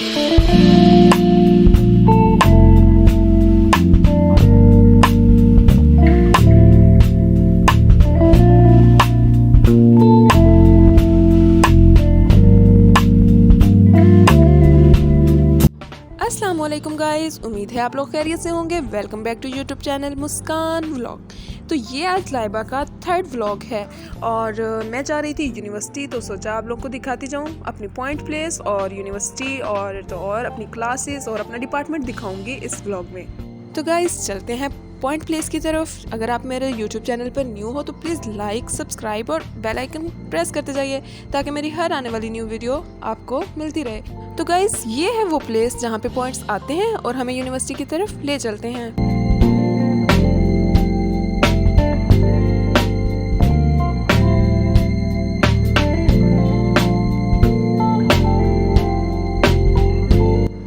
अस्सलामुअलैकुम गाइस, उम्मीद है आप लोग खैरियत से होंगे। Welcome back to YouTube channel Muskan vlog. तो ये आज लाइबा का थर्ड व्लॉग है और मैं जा रही थी यूनिवर्सिटी, तो सोचा आप लोग को दिखाती जाऊँ अपनी पॉइंट प्लेस और यूनिवर्सिटी और अपनी क्लासेस और अपना डिपार्टमेंट दिखाऊंगी इस व्लॉग में। तो गाइस चलते हैं पॉइंट प्लेस की तरफ। अगर आप मेरे यूट्यूब चैनल पर न्यू हो तो प्लीज़ लाइक, सब्सक्राइब और बेल आइकन प्रेस करते जाइए ताकि मेरी हर आने वाली न्यू वीडियो आपको मिलती रहे। तो गाइस ये है वो प्लेस जहाँ पे पॉइंट्स आते हैं और हमें यूनिवर्सिटी की तरफ ले चलते हैं।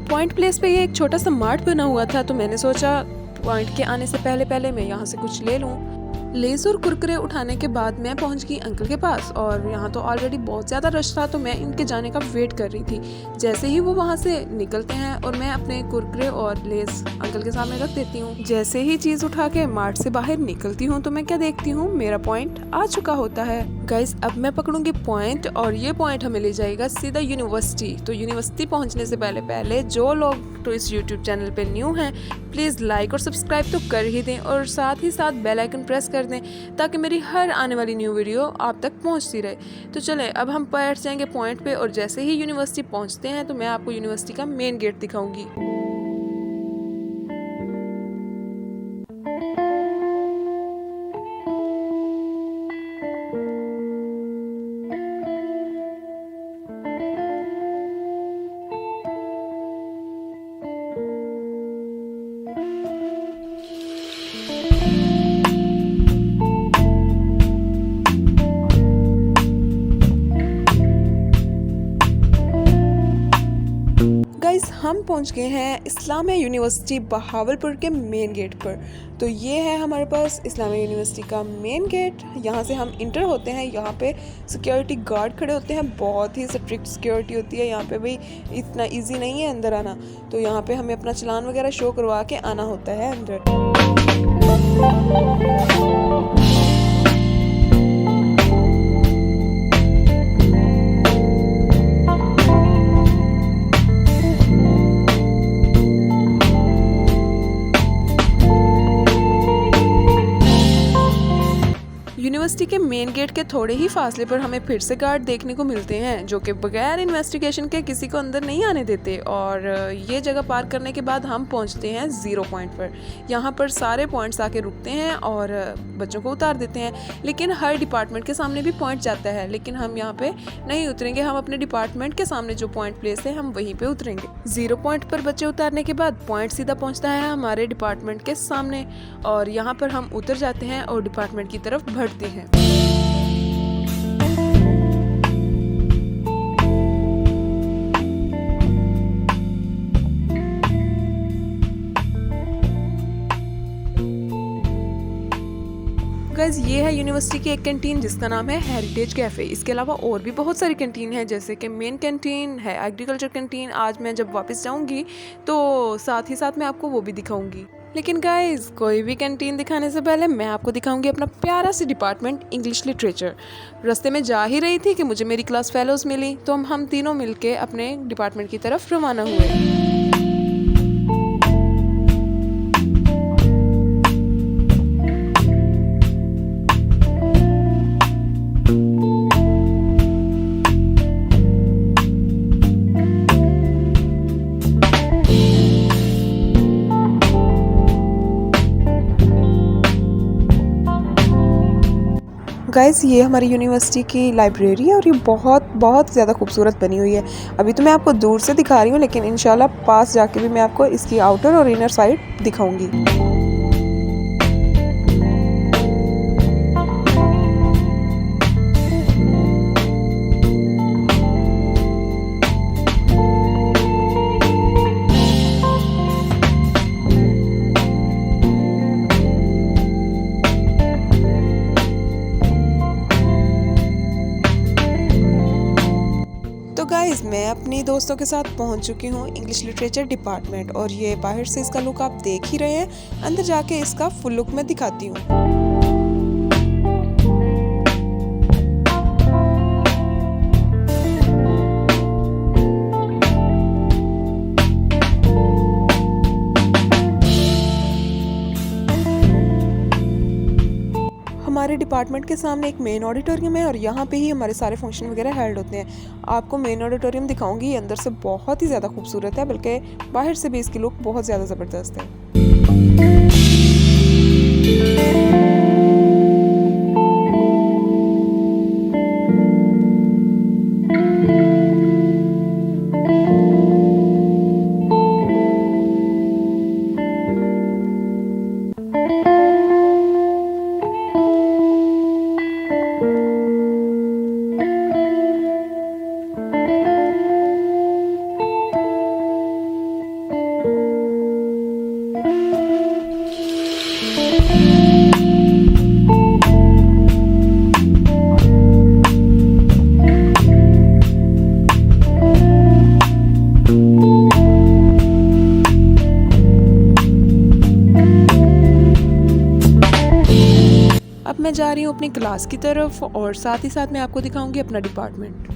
पॉइंट प्लेस पे ये एक छोटा सा मार्ट बना हुआ था, तो मैंने सोचा पॉइंट के आने से पहले मैं यहाँ से कुछ ले लूँ। लेस और कुरकुरे उठाने के बाद मैं पहुंच गई अंकल के पास और यहाँ तो ऑलरेडी बहुत ज़्यादा रश था, तो मैं इनके जाने का वेट कर रही थी। जैसे ही वो वहाँ से निकलते हैं और मैं अपने कुरकुरे और लेस अंकल के सामने रख देती हूँ। जैसे ही चीज़ उठा के मार्ट से बाहर निकलती हूँ तो मैं क्या देखती हूँ, मेरा पॉइंट आ चुका होता है। गाइस अब मैं पकड़ूंगी पॉइंट और ये पॉइंट हमें ले जाएगा सीधा यूनिवर्सिटी। तो यूनिवर्सिटी पहुँचने से पहले जो लोग तो इस यूट्यूब चैनल पे न्यू हैं प्लीज़ लाइक और सब्सक्राइब तो कर ही दें और साथ ही साथ बेल आइकन प्रेस कर दें ताकि मेरी हर आने वाली न्यू वीडियो आप तक पहुंचती रहे। तो चलें अब हम बैठ जाएंगे पॉइंट पे और जैसे ही यूनिवर्सिटी पहुंचते हैं तो मैं आपको यूनिवर्सिटी का मेन गेट दिखाऊंगी। हम पहुंच गए हैं इस्लामिया यूनिवर्सिटी बहावलपुर के मेन गेट पर। तो ये है हमारे पास इस्लामिया यूनिवर्सिटी का मेन गेट। यहाँ से हम इंटर होते हैं। यहाँ पे सिक्योरिटी गार्ड खड़े होते हैं, बहुत ही स्ट्रिक्ट सिक्योरिटी होती है यहाँ पे। भाई इतना इजी नहीं है अंदर आना, तो यहाँ पे हमें अपना चालान वगैरह शो करवा के आना होता है अंदर। यूनिवर्सिटी के मेन गेट के थोड़े ही फासले पर हमें फिर से गार्ड देखने को मिलते हैं जो कि बगैर इन्वेस्टिगेशन के किसी को अंदर नहीं आने देते। और ये जगह पार करने के बाद हम पहुंचते हैं 0 पॉइंट पर। यहाँ पर सारे पॉइंट्स आके रुकते हैं और बच्चों को उतार देते हैं। लेकिन हर डिपार्टमेंट के सामने भी पॉइंट जाता है, लेकिन हम यहाँ पे नहीं उतरेंगे। हम अपने डिपार्टमेंट के सामने जो पॉइंट प्लेस है हम वहीं पे उतरेंगे। 0 पॉइंट पर बच्चे उतारने के बाद पॉइंट सीधा पहुँचता है हमारे डिपार्टमेंट के सामने और यहाँ पर हम उतर जाते हैं और डिपार्टमेंट की तरफ बढ़ते हैं। गाइस ये है यूनिवर्सिटी की एक कैंटीन जिसका नाम है हेरिटेज कैफ़े। इसके अलावा और भी बहुत सारी कैंटीन है, जैसे कि मेन कैंटीन है, एग्रीकल्चर कैंटीन। आज मैं जब वापस जाऊंगी तो साथ ही साथ मैं आपको वो भी दिखाऊंगी। लेकिन गाइस कोई भी कैंटीन दिखाने से पहले मैं आपको दिखाऊंगी अपना प्यारा सी डिपार्टमेंट इंग्लिश लिटरेचर। रास्ते में जा ही रही थी कि मुझे मेरी क्लास फेलोज़ मिली, तो हम तीनों मिलके अपने डिपार्टमेंट की तरफ रवाना हुए। गाइस ये हमारी यूनिवर्सिटी की लाइब्रेरी है और ये बहुत ज़्यादा खूबसूरत बनी हुई है। अभी तो मैं आपको दूर से दिखा रही हूँ, लेकिन इंशाल्लाह पास जाके भी मैं आपको इसकी आउटर और इनर साइड दिखाऊंगी। गाइस मैं अपनी दोस्तों के साथ पहुंच चुकी हूं इंग्लिश लिटरेचर डिपार्टमेंट और ये बाहर से इसका लुक आप देख ही रहे हैं। अंदर जाके इसका फुल लुक मैं दिखाती हूँ। हमारे डिपार्टमेंट के सामने एक मेन ऑडिटोरियम है और यहाँ पे ही हमारे सारे फंक्शन वगैरह हेल्ड होते हैं। आपको मेन ऑडिटोरियम दिखाऊंगी, ये अंदर से बहुत ही ज़्यादा खूबसूरत है, बल्कि बाहर से भी इसकी लुक बहुत ज़्यादा ज़बरदस्त है। अब मैं जा रही हूँ अपनी क्लास की तरफ और साथ ही साथ मैं आपको दिखाऊंगी अपना डिपार्टमेंट।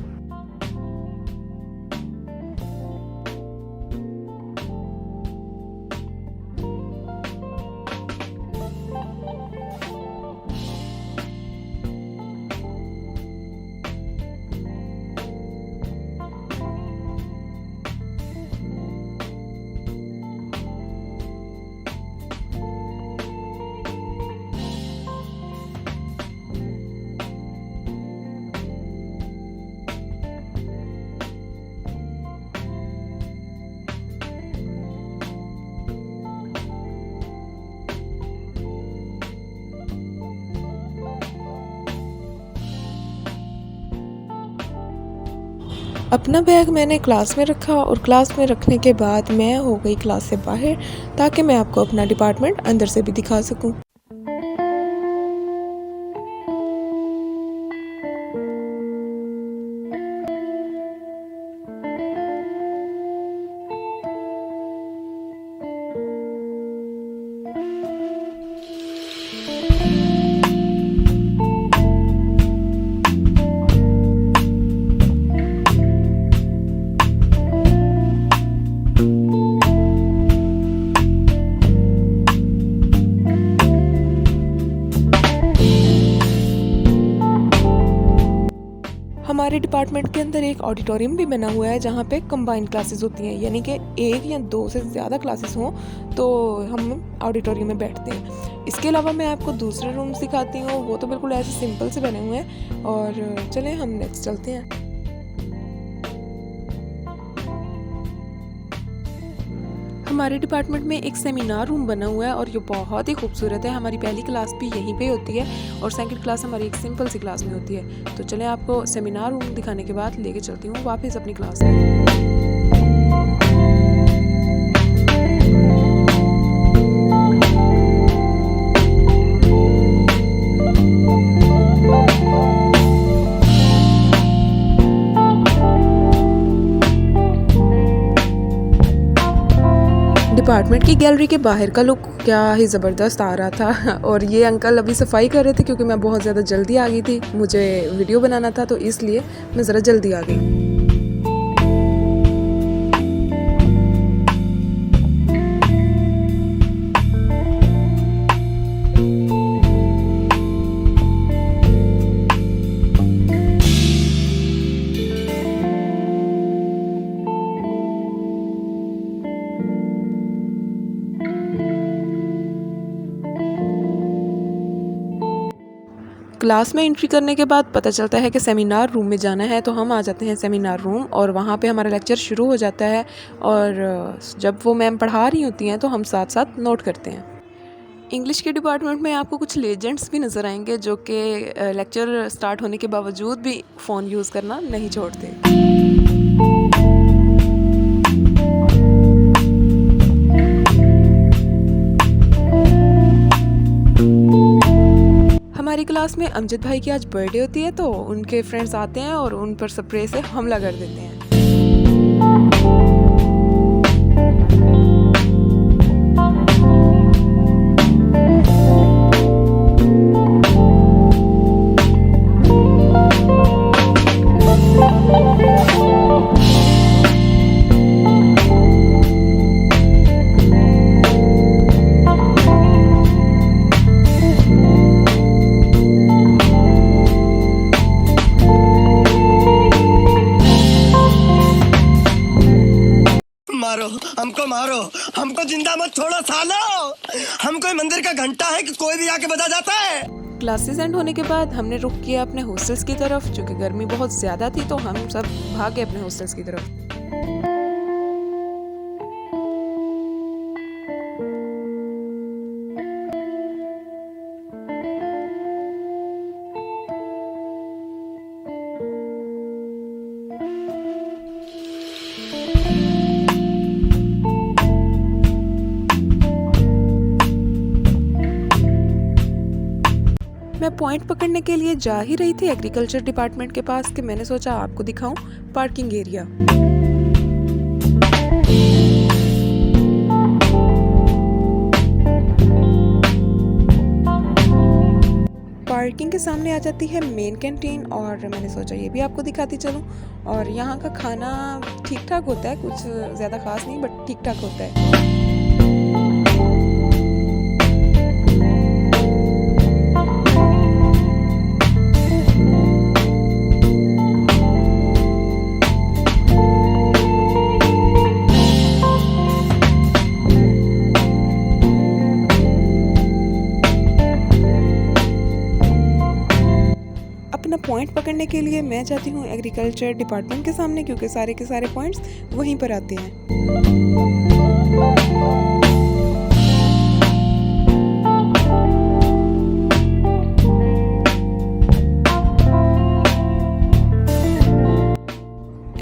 अपना बैग मैंने क्लास में रखा और क्लास में रखने के बाद मैं हो गई क्लास से बाहर, ताकि मैं आपको अपना डिपार्टमेंट अंदर से भी दिखा सकूं। हमारे डिपार्टमेंट के अंदर एक ऑडिटोरियम भी बना हुआ है जहाँ पे कंबाइंड क्लासेस होती हैं, यानी कि एक या दो से ज़्यादा क्लासेस हों तो हम ऑडिटोरियम में बैठते हैं। इसके अलावा मैं आपको दूसरे रूम्स दिखाती हूँ, वो तो बिल्कुल ऐसे सिंपल से बने हुए हैं। और चलें हम नेक्स्ट चलते हैं। हमारे डिपार्टमेंट में एक सेमिनार रूम बना हुआ है और ये बहुत ही खूबसूरत है। हमारी पहली क्लास भी यहीं पे होती है और सेकंड क्लास हमारी एक सिंपल सी क्लास में होती है। तो चलें आपको सेमिनार रूम दिखाने के बाद लेके चलती हूँ वापस अपनी क्लास में। डिपार्टमेंट की गैलरी के बाहर का लुक क्या ही ज़बरदस्त आ रहा था। और ये अंकल अभी सफाई कर रहे थे क्योंकि मैं बहुत ज़्यादा जल्दी आ गई थी, मुझे वीडियो बनाना था तो इसलिए मैं ज़रा जल्दी आ गई। क्लास में एंट्री करने के बाद पता चलता है कि सेमिनार रूम में जाना है, तो हम आ जाते हैं सेमिनार रूम और वहाँ पे हमारा लेक्चर शुरू हो जाता है। और जब वो मैम पढ़ा रही होती हैं तो हम साथ साथ नोट करते हैं। इंग्लिश के डिपार्टमेंट में आपको कुछ लेजेंड्स भी नज़र आएंगे जो कि लेक्चर स्टार्ट होने के बावजूद भी फ़ोन यूज़ करना नहीं छोड़ते। हमारी क्लास में अमजद भाई की आज बर्थडे होती है, तो उनके फ्रेंड्स आते हैं और उन पर स्प्रे से हमला कर देते हैं। मारो, हमको मारो, हमको जिंदा मत छोड़ो सालो। हम कोई मंदिर का घंटा है कि कोई भी आके बजा जाता है। क्लासेस एंड होने के बाद हमने रुख किया अपने हॉस्टल्स की तरफ। चूँकि गर्मी बहुत ज़्यादा थी तो हम सब भागे अपने हॉस्टल्स की तरफ। मैं पॉइंट पकड़ने के लिए जा ही रही थी एग्रीकल्चर डिपार्टमेंट के पास कि मैंने सोचा आपको दिखाऊं पार्किंग एरिया। पार्किंग के सामने आ जाती है मेन कैंटीन और मैंने सोचा ये भी आपको दिखाती चलूं। और यहाँ का खाना ठीक ठाक होता है, कुछ ज़्यादा खास नहीं बट ठीक ठाक होता है। अपना पॉइंट पकड़ने के लिए मैं जाती हूँ एग्रीकल्चर डिपार्टमेंट के सामने, क्योंकि सारे के सारे पॉइंट्स वहीं पर आते हैं।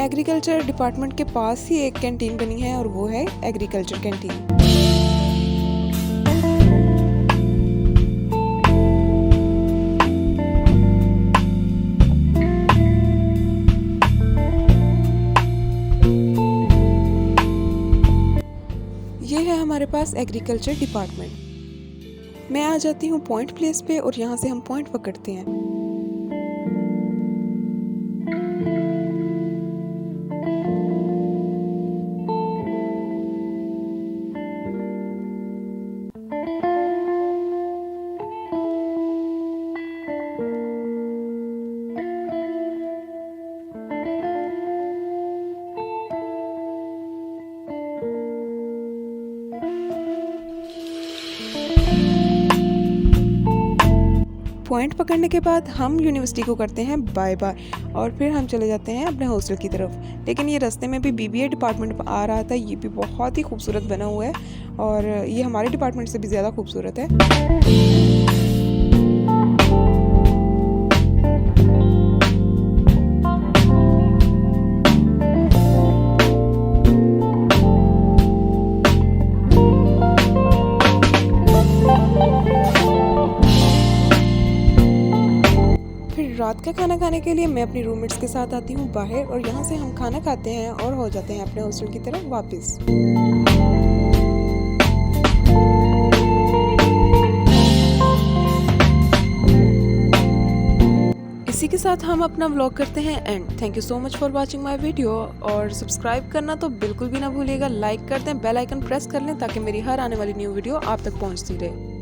एग्रीकल्चर डिपार्टमेंट के पास ही एक कैंटीन बनी है और वो है एग्रीकल्चर कैंटीन। ये है हमारे पास एग्रीकल्चर डिपार्टमेंट। मैं आ जाती हूँ पॉइंट प्लेस पे और यहाँ से हम पॉइंट पकड़ते हैं। पॉइंट पकड़ने के बाद हम यूनिवर्सिटी को करते हैं बाय बाय और फिर हम चले जाते हैं अपने हॉस्टल की तरफ। लेकिन ये रास्ते में भी बीबीए डिपार्टमेंट आ रहा था। ये भी बहुत ही खूबसूरत बना हुआ है और ये हमारे डिपार्टमेंट से भी ज़्यादा खूबसूरत है। रात का खाना खाने के लिए मैं अपनी रूममेट्स के साथ आती हूँ बाहर और यहाँ से हम खाना खाते हैं और हो जाते हैं अपने हॉस्टल की तरफ वापस। इसी के साथ हम अपना व्लॉग करते हैं and thank you so much for watching my video. और सब्सक्राइब करना तो बिल्कुल भी ना भूलिएगा, लाइक कर दें, बेल आइकन प्रेस कर लें ताकि मेरी हर आने वाली न्यू वीडियो आप तक पहुँचती रहे।